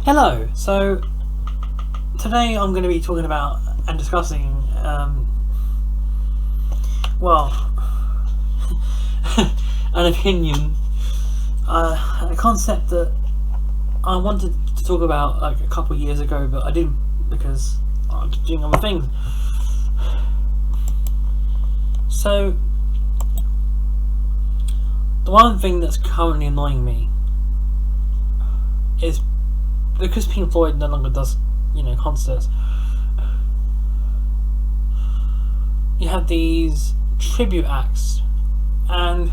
Hello. So today I'm going to be talking about and discussing, well, an opinion, a concept that I wanted to talk about like a couple of years ago, but I didn't because I was doing other things. So the one thing that's currently annoying me is because Pink Floyd no longer does, concerts. You have these tribute acts, and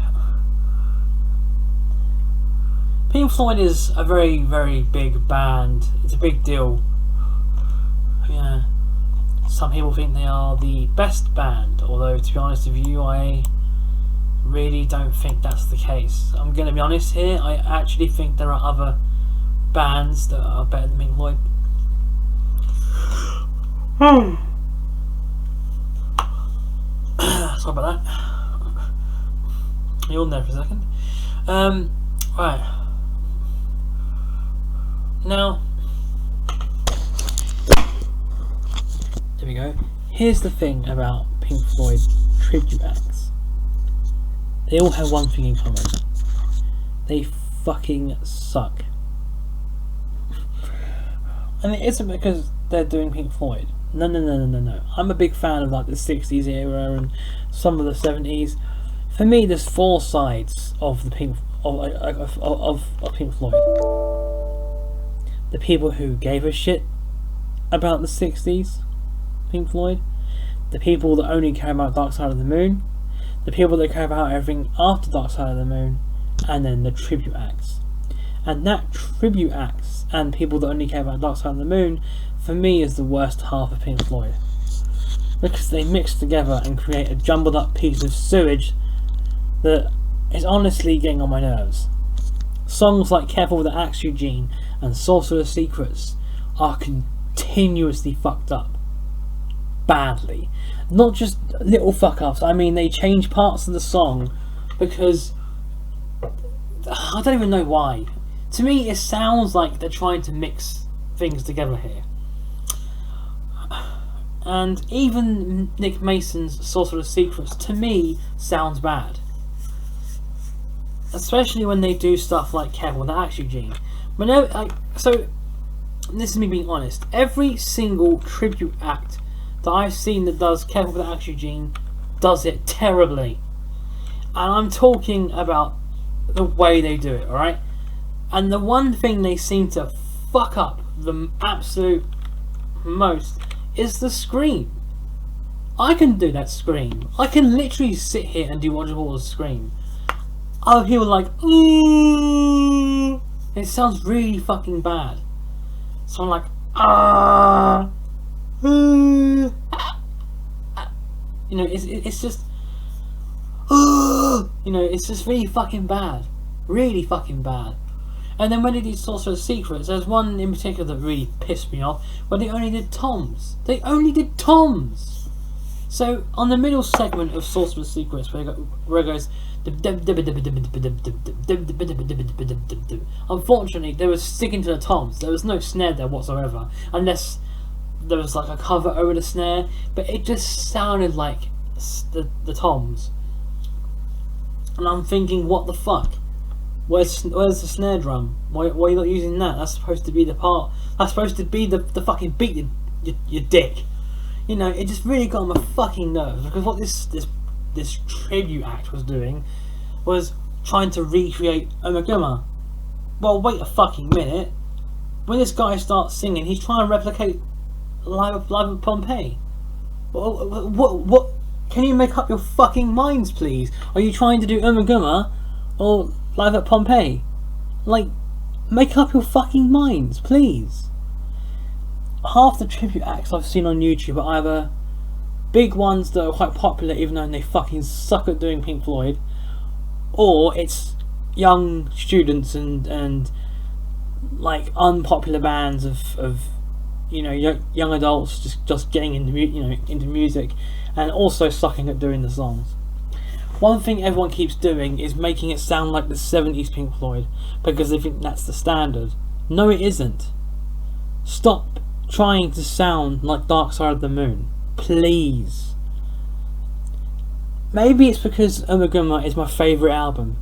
Pink Floyd is a very, very big band. It's a big deal. Yeah. Some people think they are the best band, although to be honest with you, I really don't think that's the case. I'm going to be honest here, I actually think there are other bands that are better than Pink Floyd. Sorry about that. You're there for a second. Right. Now, there we go. Here's the thing about Pink Floyd tribute acts. They all have one thing in common. They fucking suck. And it isn't because they're doing Pink Floyd. No. I'm a big fan of like the 60s era and some of the 70s. For me, there's four sides of the Pink of Pink Floyd. The people who gave a shit about the 60s Pink Floyd. The people that only care about Dark Side of the Moon. The people that care about everything after Dark Side of the Moon. And then the tribute acts. And that tribute acts and people that only care about Dark Side of the Moon, for me, is the worst half of Pink Floyd. Because they mix together and create a jumbled up piece of sewage that is honestly getting on my nerves. Songs like Careful with the Axe Eugene and Sorcerer's Secrets are continuously fucked up. Badly. Not just little fuck ups, I mean they change parts of the song because I don't even know why. To me, it sounds like they're trying to mix things together here. And even Nick Mason's Sorcerer's Secrets, to me, sounds bad. Especially when they do stuff like Careful with the Axe Eugene. But no, so, this is me being honest. Every single tribute act that I've seen that does Careful with the Axe Eugene does it terribly. And I'm talking about the way they do it, alright? And the one thing they seem to fuck up the absolute most is the scream. I can do that scream. I can literally sit here and do Roger Waters' scream. Other people are like, ooh. It sounds really fucking bad. So I'm like, ah. It's just, it's just really fucking bad. Really fucking bad. And then when they did Sorcerer's Secrets, there's one in particular that really pissed me off, where they only did toms. They only did toms! So, on the middle segment of Sorcerer's Secrets, where it goes, unfortunately, they were sticking to the toms. There was no snare there whatsoever, unless there was like a cover over the snare, but it just sounded like the toms. And I'm thinking, what the fuck? Where's the snare drum? Why are you not using that? That's supposed to be the part. That's supposed to be the fucking beat, you dick. It just really got on my fucking nerves, because what this tribute act was doing was trying to recreate Omaguma. Well, wait a fucking minute. When this guy starts singing, he's trying to replicate Live at Pompeii. What? Can you make up your fucking minds, please? Are you trying to do Omaguma or Live at Pompeii? Like, make up your fucking minds, please. Half the tribute acts I've seen on YouTube are either big ones that are quite popular even though they fucking suck at doing Pink Floyd, or it's young students and like unpopular bands of young adults just getting into music and also sucking at doing the songs. One thing everyone keeps doing is making it sound like the 70s Pink Floyd because they think that's the standard. No, it isn't. Stop trying to sound like Dark Side of the Moon, please. Maybe it's because Ummagumma is my favourite album.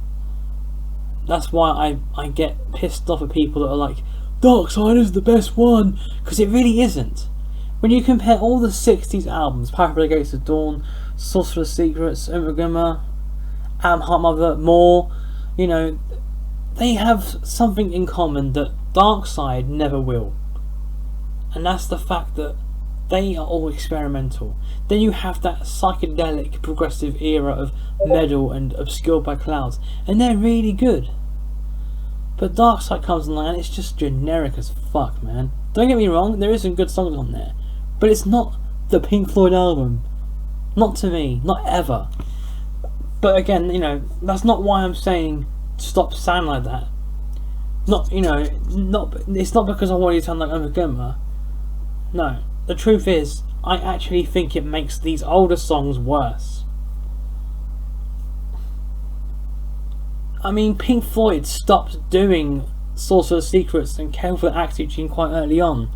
That's why I get pissed off at people that are like, Dark Side is the best one, because it really isn't. When you compare all the 60s albums, Pathway Gates of Dawn, Sorcerer's Secrets, Ummagumma, Heart Mother, More, you know, they have something in common that Dark Side never will. And that's the fact that they are all experimental. Then you have that psychedelic progressive era of metal and Obscured by Clouds, and they're really good. But Dark Side comes along and it's just generic as fuck, man. Don't get me wrong, there is some good songs on there, but it's not the Pink Floyd album. Not to me, not ever. But again, you know, that's not why I'm saying stop sounding like that. Not, you know, it's not because I want you to sound like Ummagumma. No, the truth is, I actually think it makes these older songs worse. I mean, Pink Floyd stopped doing Sorcerer's Secrets and Careful Attitude quite early on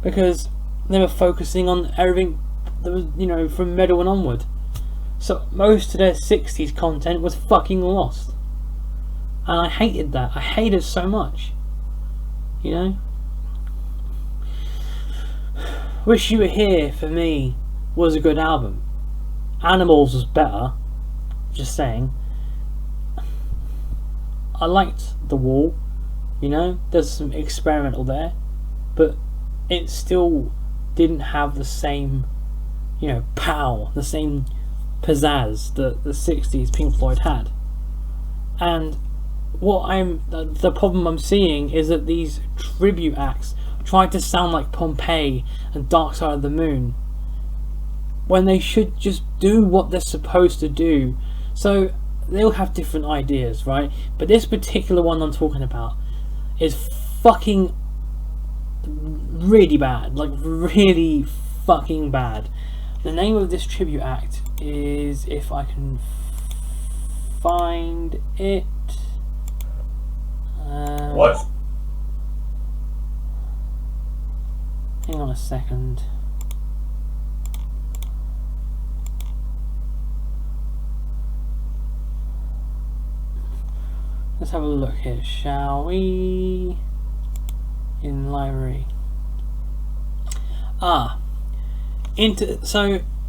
because they were focusing on everything that was, you know, from metal and onward. So most of their 60s content was fucking lost. And I hated that. I hated it so much. You know? Wish You Were Here, for me, was a good album. Animals was better. Just saying. I liked The Wall. You know? There's some experimental there. But it still didn't have the same, you know, pow, the same pizzazz that the 60s Pink Floyd had. And the problem I'm seeing is that these tribute acts try to sound like Pompeii and Dark Side of the Moon when they should just do what they're supposed to do. So they'll have different ideas, right? But this particular one I'm talking about is fucking really bad, like really fucking bad. The name of this tribute act is, if I can find it, what? Hang on a second. Let's have a look here, shall we? In library.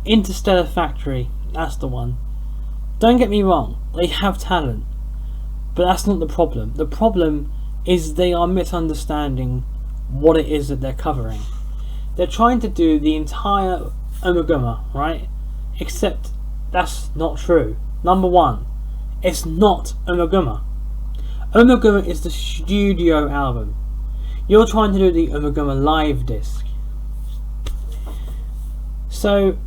Interstellar Factory, that's the one. Don't get me wrong, they have talent, but that's not the problem. The problem is they are misunderstanding what it is that they're covering. They're trying to do the entire Ummagumma, right? Except that's not true. Number one, it's not Ummagumma. Ummagumma is the studio album. You're trying to do the Ummagumma live disc. So,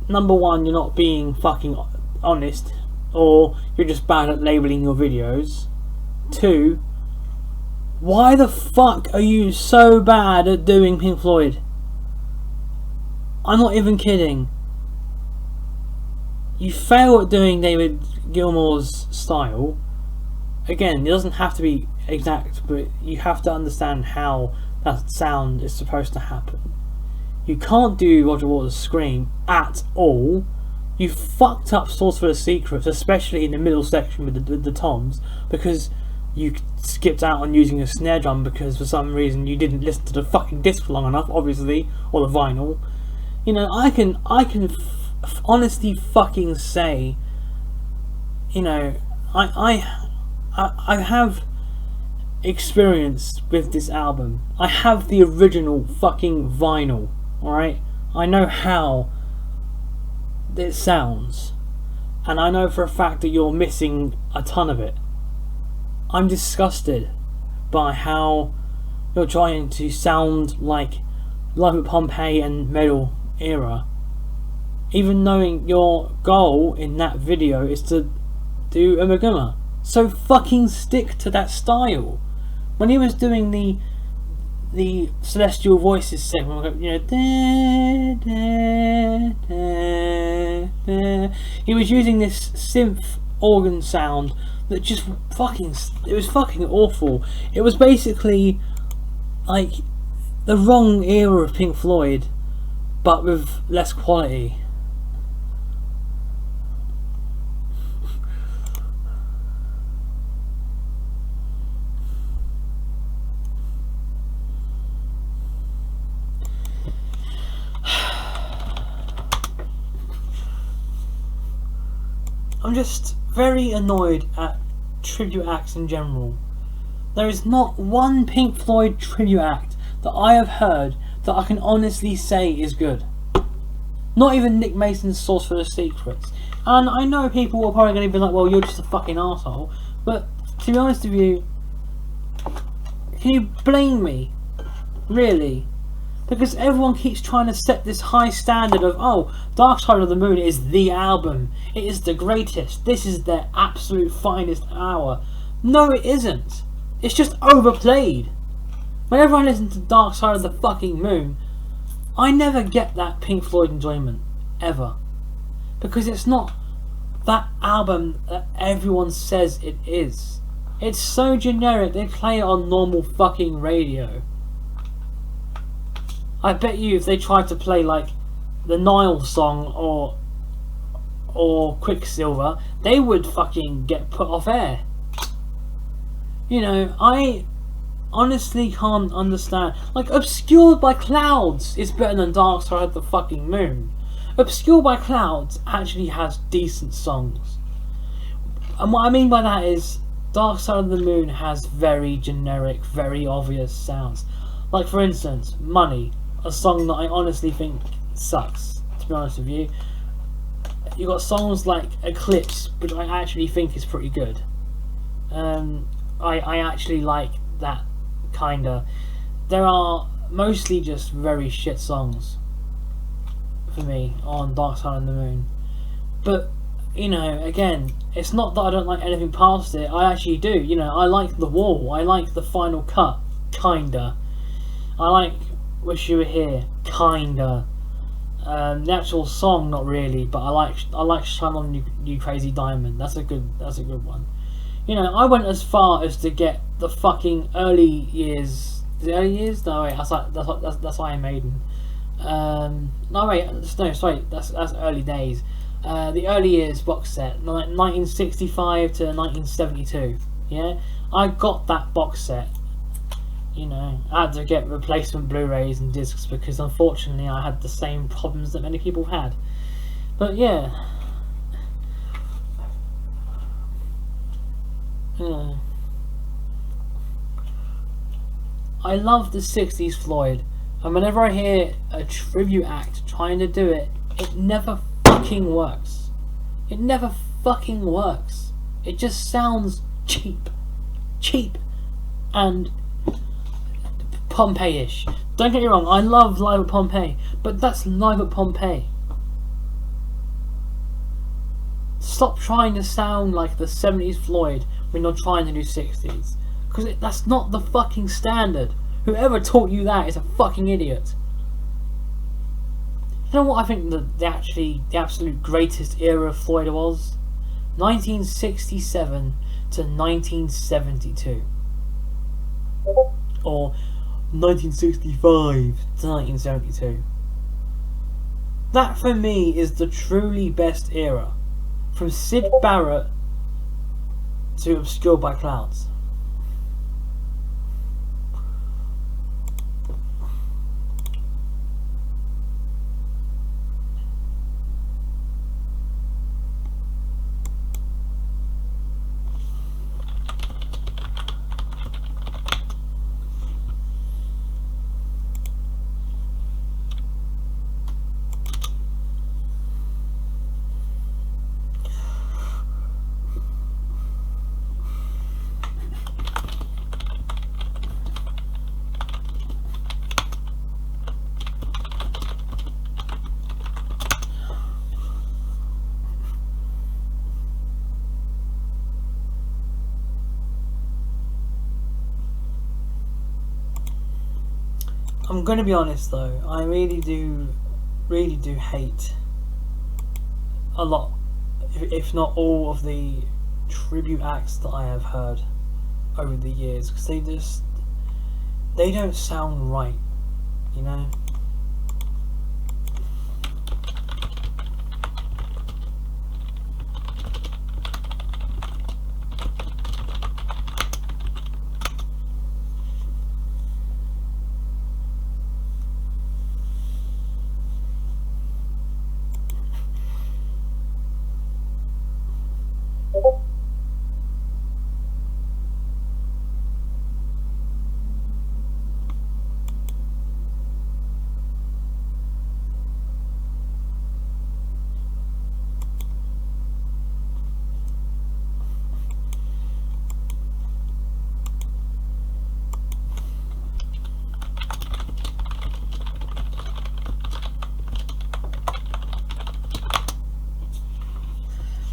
number one, you're not being fucking honest, or you're just bad at labelling your videos. Two, why the fuck are you so bad at doing Pink Floyd? I'm not even kidding. You fail at doing David Gilmour's style. Again, it doesn't have to be exact, but you have to understand how that sound is supposed to happen. You can't do Roger Waters' Scream at all. You fucked up Sorcerer's Secrets, especially in the middle section with the toms, because you skipped out on using a snare drum because for some reason you didn't listen to the fucking disc long enough, obviously, or the vinyl. You know, I can honestly fucking say, you know, I have experience with this album. I have the original fucking vinyl, alright? I know how it sounds, and I know for a fact that you're missing a ton of it. I'm disgusted by how you're trying to sound like Live at Pompeii and metal era, even knowing your goal in that video is to do Ummagumma. So fucking stick to that style. When he was doing the Celestial Voices segment, you know, he was using this synth organ sound that just fucking, it was fucking awful. It was basically like the wrong era of Pink Floyd, but with less quality. I'm just very annoyed at tribute acts in general. There is not one Pink Floyd tribute act that I have heard that I can honestly say is good. Not even Nick Mason's Source for the Secrets. And I know people are probably going to be like, well, you're just a fucking arsehole. But to be honest with you, can you blame me? Really? Because everyone keeps trying to set this high standard of, oh, Dark Side of the Moon is the album. It is the greatest. This is their absolute finest hour. No, it isn't. It's just overplayed. Whenever I listen to Dark Side of the fucking Moon, I never get that Pink Floyd enjoyment. Ever. Because it's not that album that everyone says it is. It's so generic, they play it on normal fucking radio. I bet you if they tried to play like the Nile song or Quicksilver, they would fucking get put off air. You know, I honestly can't understand. Like, Obscured by Clouds is better than Dark Side of the fucking Moon. Obscured by Clouds actually has decent songs. And what I mean by that is, Dark Side of the Moon has very generic, very obvious sounds. Like, for instance, Money, a song that I honestly think sucks, to be honest with you. You got songs like Eclipse, which I actually think is pretty good. I actually like that, kinda. There are mostly just very shit songs for me on Dark Side of the Moon. But, you know, again, it's not that I don't like anything past it. I actually do. You know, I like The Wall. I like The Final Cut, kinda. I like Wish You Were Here, kinda. The actual song, not really, but I like Shine On You Crazy Diamond. That's a good one. You know, I went as far as to get the fucking early years. The early years? No, wait, that's Iron Maiden. No, wait, no, sorry, that's early days. The early years box set, 1965 to 1972. Yeah, I got that box set. You know, I had to get replacement Blu-rays and discs because unfortunately I had the same problems that many people had. But yeah. I love the 60s Floyd, and whenever I hear a tribute act trying to do it, it never fucking works. It never fucking works. It just sounds cheap. And Pompeii-ish. Don't get me wrong, I love Live at Pompeii, but that's Live at Pompeii. Stop trying to sound like the 70s Floyd when you're trying to do 60s. Because that's not the fucking standard. Whoever taught you that is a fucking idiot. You know what I think the absolute greatest era of Floyd was? 1967 to 1972. Or 1965 to 1972. That for me is the truly best era. From Syd Barrett to Obscured by Clouds. I'm gonna be honest though, I really do hate a lot, if not all, of the tribute acts that I have heard over the years, because they don't sound right. you know.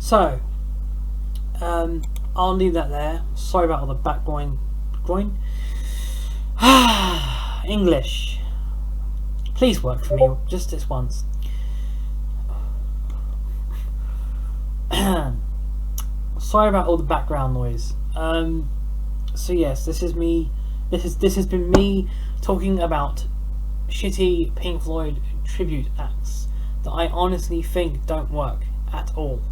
So, I'll leave that there. Sorry about all the back groin. English. Please work for me, just this once. Sorry about all the background noise. So yes, this is me. This has been me talking about shitty Pink Floyd tribute acts that I honestly think don't work at all.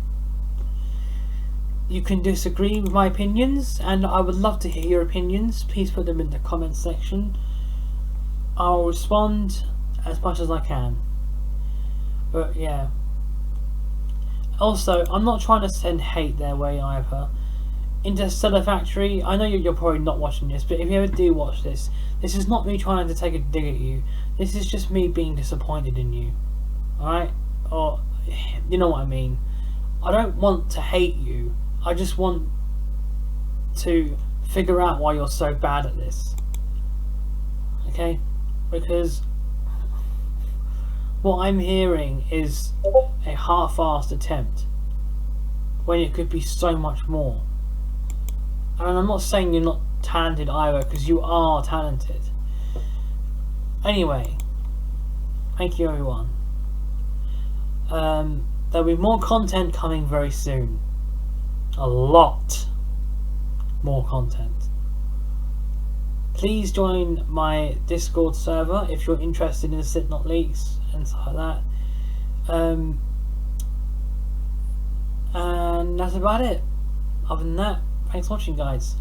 You can disagree with my opinions, and I would love to hear your opinions. Please put them in the comments section. I'll respond as much as I can. But yeah. Also, I'm not trying to send hate their way either. Interstellar Factory, I know you're probably not watching this, but if you ever do watch this, this is not me trying to take a dig at you. This is just me being disappointed in you. Alright? Or, you know what I mean. I don't want to hate you. I just want to figure out why you're so bad at this. Okay? Because what I'm hearing is a half-assed attempt when it could be so much more. And I'm not saying you're not talented either, because you are talented. Anyway, thank you everyone. There'll be more content coming very soon. A lot more content. Please join my Discord server if you're interested in Slipknot leaks and stuff like that. And that's about it. Other than that, thanks for watching, guys.